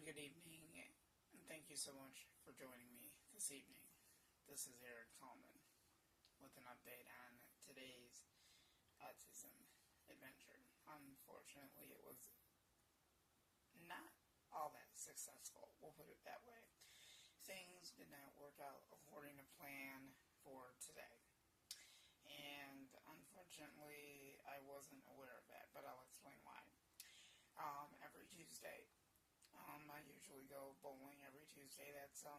good evening, and thank you so much for joining me this evening. This is Eric Tallman with an update on today's autism adventure. Unfortunately, it was not all that successful, we'll put it that way. Things did not work out according to plan for today. And unfortunately, I wasn't aware of that, but I'll explain why. Every Tuesday, I usually go bowling every Tuesday. That's a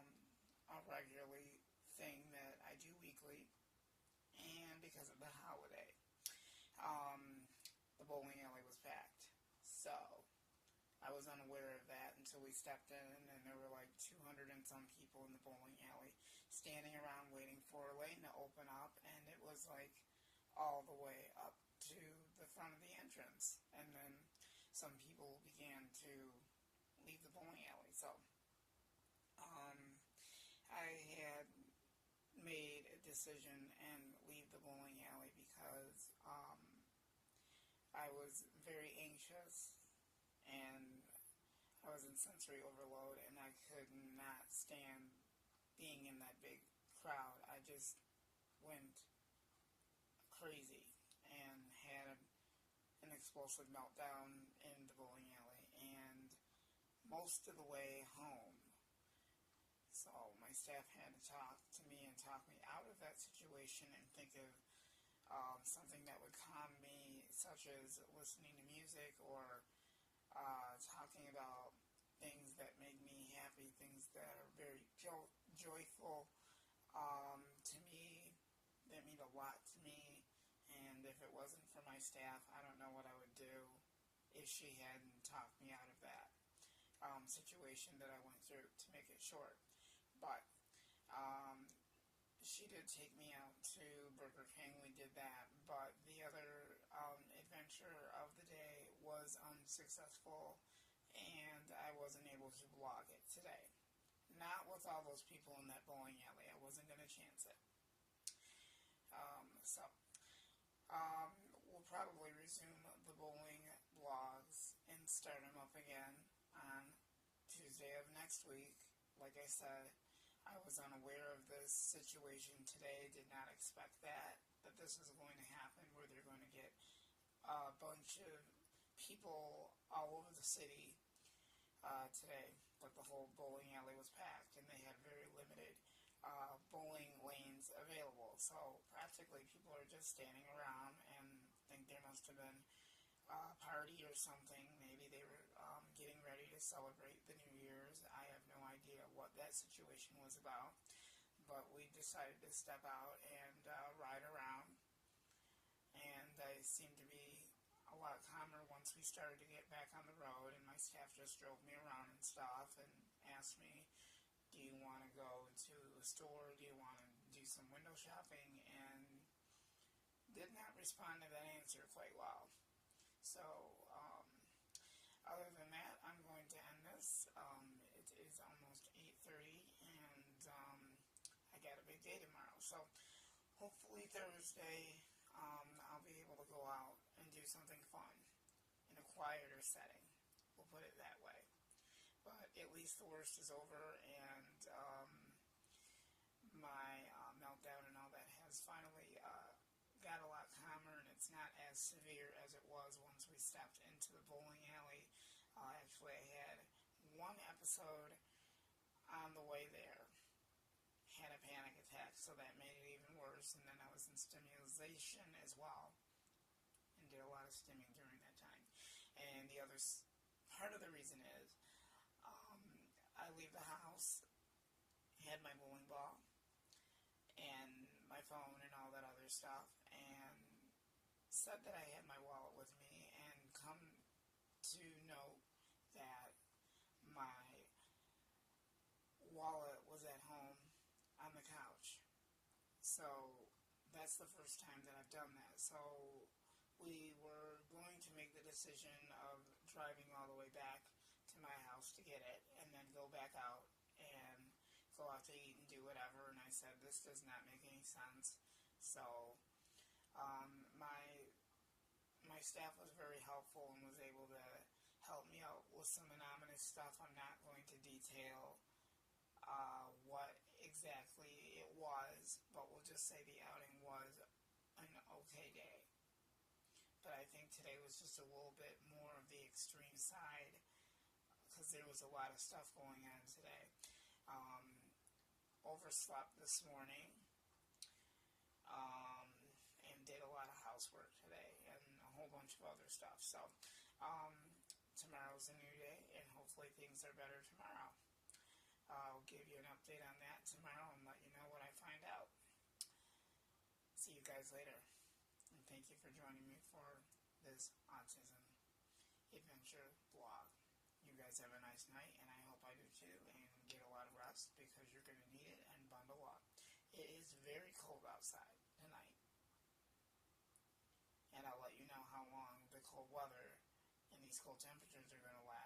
regularly thing that I do weekly. And because of the holiday, the bowling alley was packed. So I was unaware of that until we stepped in, and there were like 200 and some people in the bowling alley standing around waiting for a lane to open up, and it was like all the way up to the front of the entrance. And then some people began to leave the bowling alley. So I had made a decision and leave the bowling alley because I was very anxious and I was in sensory overload, and I could not stand being in that big crowd. I just went crazy and had an explosive meltdown in the bowling alley, and most of the way home. So my staff had to talk to me and talk me out of that situation and think of something that would calm me, such as listening to music or talking about things that make me happy, things that are very joyful to me, that mean a lot to me. And if it wasn't for my staff, I don't know what I would do if she hadn't talked me out of that situation that I went through, to make it short. But she did take me out to Burger King. We did that, but the other adventure of the day was unsuccessful, and I wasn't able to vlog it today. Not with all those people in that bowling alley. I wasn't going to chance it. We'll probably resume the bowling vlogs and start them up again on Tuesday of next week. Like I said, I was unaware of this situation today, did not expect that this is going to happen, where they're going to get a bunch of people all over the city today, but the whole bowling alley was packed, and they had very limited bowling lanes available. So practically people are just standing around and think there must have been a party or something. Maybe they were getting ready to celebrate the New Year's. I have no idea what that situation was about, but we decided to step out and ride around, and I seemed to be a lot calmer once we started to get back on the road, and my staff just drove me around and stuff and asked me, do you want to go to a store, do you want to do some window shopping, and did not respond to that answer quite well. So, other than that, I'm going to end this. It is almost 8:30, and I got a big day tomorrow. So, hopefully Thursday, I'll be able to go out and do something fun in a quieter setting. We'll put it that way. But at least the worst is over, and my meltdown and all that has finally got a lot calmer, and it's not as severe as it was once we stepped into the bowling alley. Actually, I had one episode on the way there, had a panic attack, so that made it even worse, and then I was in stimulation as well, and did a lot of stimming during that time. And the other part of the reason is, I leave the house, had my bowling ball, and my phone and all that other stuff, and said that I had my wallet with me, and come to note that my wallet was at home on the couch. So that's the first time that I've done that. So we were going to make the decision of driving all the way back to my house to get it, and then go back out and go out to eat and do whatever, and I said, this does not make any sense. So my staff was very helpful and was able to help me out with some anonymous his stuff. I'm not going to detail what exactly it was, but we'll just say the outing was an okay day. But I think today was just a little bit more of the extreme side because there was a lot of stuff going on today. Overslept this morning and did a lot of housework today and a whole bunch of other stuff. So tomorrow's a new day and hopefully things are better tomorrow. I'll give you an update on that tomorrow and let you know what I find out. See you guys later. And thank you for joining me for this autism adventure blog. You guys have a nice night, and I hope I do too, and get a lot of rest because you're going to need it, and bundle up. It is very cold outside tonight. And I'll let you know how long the cold weather and these cold temperatures are going to last.